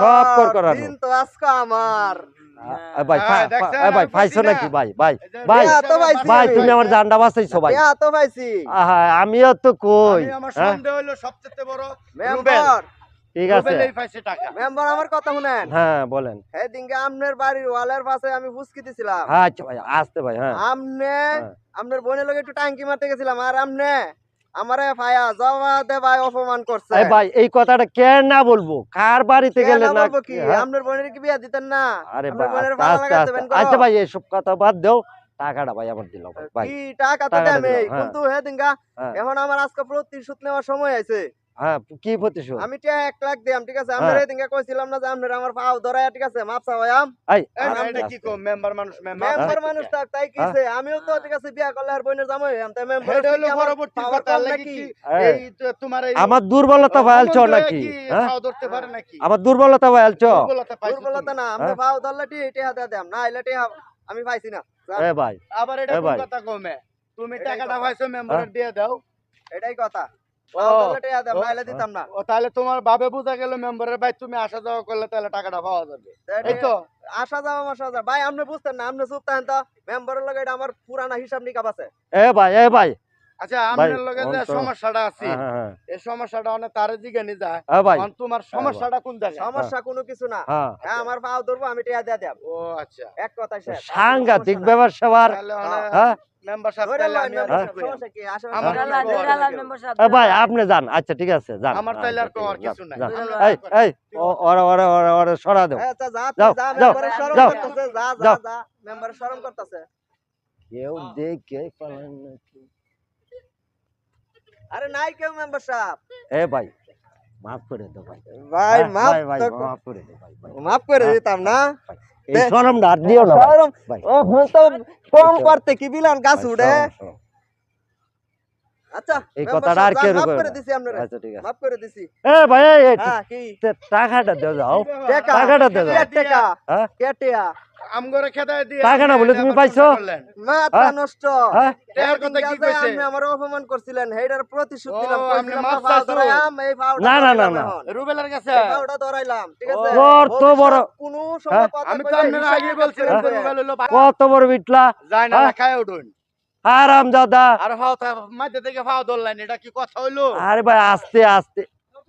সব কর করানো দিন তো আজকে আমার ভাই ভাই পাইছো নাকি ভাই ভাই ভাই তো পাইছি ভাই তুমি আমার জানটা বাঁচাইছো ভাই তো পাইছি আমিও তো কই আমার সন্দেহ হলো সবচেয়ে বড় মেম্বার ঠিক আছে রুবেল এই পাইছে টাকা মেম্বার আমার কথা শুনেন হ্যাঁ বলেন এই দিনকে আপনার বাড়ির ওয়ালের পাশে আমি ফুসকি দিছিলাম আচ্ছা ভাই আসতে ভাই হ্যাঁ আপনার বোনের লগে একটু টাঙ্কি মারতে গেছিলাম আর আমনে আমারে ফায়া জমা দে ভাই অপমান করছে ভাই এই কথাটা কেন না বলবো কার বাড়িতে গেলে না বলবো কি আপনার বোনের কি বিয়া দিতেন না আরে আপনার বোনের ভাই ভালো আস্তে লাগাতে আস্তে দেবেন আচ্ছা ভাই এসব কথা বাদ দাও টাকাটা ভাই আমার দিলাও ভাই কি টাকা তো টাকাটা দেবে দিলাও, হ্যাঁ। কিন্তু হে দিনকা এখন আমার আজকে প্রতিশোধ নেওয়ার সময় আছে হ্যাঁ কি প্রতিশোধ আমি 1 লাখ দিলাম ঠিক আছে আমরা এই দিনকা কইছিলাম না যে আপনারা আমার পাও ধরায়া ঠিক আছে মাপ চাওয়াম এই এটা কি কো মেম্বার মানুষ মেম্বার মানুষ থাক তাই কিছে আমিও তো ঠিক আছে বিয়া করলে আর বোনের জামাই হইম তাই মেম্বার এটা হলো পরবর্তী কথা লাগি এই তোমার এই আমার দুর্বলতা ফাইলছো নাকি হ্যাঁ পাও ধরতে পারে নাকি আমার দুর্বলতা ফাইলছো দুর্বলতা না আমরা পাও ধরলে টি হাতে দেম না আইলে টি আমি পাইছি না ভাই আবার এটা কোন কথা কমে তুমি টাকাটা পাইছো মেম্বারের দিয়ে দাও এটাই কথা পাও ধরলে টি দেম না আইলে দিতাম না ও তাহলে তোমার বাবে বুঝা গেল মেম্বারের ভাই তুমি আসা যাওয়া করলে তাহলে টাকাটা পাওয়া যাবে এই তো আসা যাওয়া ভাই আপনি বুঝতেন না আপনি চুপ থাকেন তো মেম্বারের লগে এটা আমার পুরানা হিসাব নিকাব আছে ভাই আচ্ছা আমাদের লগে যে সমস্যাটা আছে এই সমস্যাটা অনেক তারে দিকে নি যায় কারণ তোমার সমস্যাটা কোন জায়গায় সমস্যা কোনো কিছু না হ্যাঁ আমার পাও ধরবো আমি টিয়া দিয়ে দেব ও আচ্ছা এক কথাই শেষ সাংঘাতিক ব্যাপার সবার হ্যাঁ মেম্বার সাহেব তাহলে আমি সমস্যা কি আসলে ভাই আপনি যান আচ্ছা ঠিক আছে যান আমার তাইলে আর কোয়ার কিছু নাই এই ওরা সরা দাও আচ্ছা যা যাও, যা যাও, মেম্বারের শরম যাও, করতেছে যা যাও। যা মেম্বারের শরম করতেছে কেউ দেখে পালান নাকি আরে নাই কেউ মেম্বার সাহেব ভাই মাফ করে দাও ভাই ভাই মাফ মাফ করে দাও ভাই মাফ করে দিতাম না এই শরমটা আর দিও না শরম ভাই ও তো কম করতে কি বিলান গাছ উড়ে আচ্ছা এই কথাটা আর কেউ মাফ করে দিছি আপনারা আচ্ছা ঠিক আছে মাফ করে দিছি ভাই হ্যাঁ কি টাকাটা দাও যাও টাকা টাকাটা দাও টাকা হ্যাঁ কেটিয়া আমগরে খেদায় দিয়ে টাকা না বলে তুমি পাইছো মাথা নষ্ট হ্যাঁ এর কথা কি কইছে আপনি আমার অপমান করছিলেন হেডার প্রতিশোধ ও, দিলাম আপনি কইছিলাম মাফ পাও চাইছো? ধরাইলাম এই পাউডার না, না, না, না। রুবেলের কাছে পাউডার ধরাইলাম ঠিক আছে ওর তো বড় কোন সময় কথা আমি তো আপনার আগে বলছিলাম যে রুবেল হলো কত বড় বিটলা যায় না খায় উঠুন আরাম দাদা আর হাও মাঝে থেকে ফাও ধরলেন এটা কি কথা হইলো আরে ভাই আস্তে আস্তে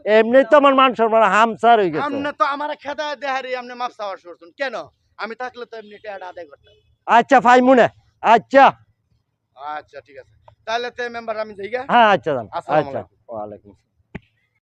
এমনি তো আমার মান সম্মান হামসার হয়ে গেছে আপনি তো আমার খেদায় দেহারি আপনি মাফ চাওয়ার শুনছেন কেন আমি থাকলে তো এমনি টাকা আদায় করতাম আচ্ছা ফাইমুনে আচ্ছা আচ্ছা ঠিক আছে তাহলে তে মেম্বার আমি যাই গা হ্যাঁ আচ্ছা যান আসসালামু আচ্ছা আলাইকুম। ওয়ালাইকুম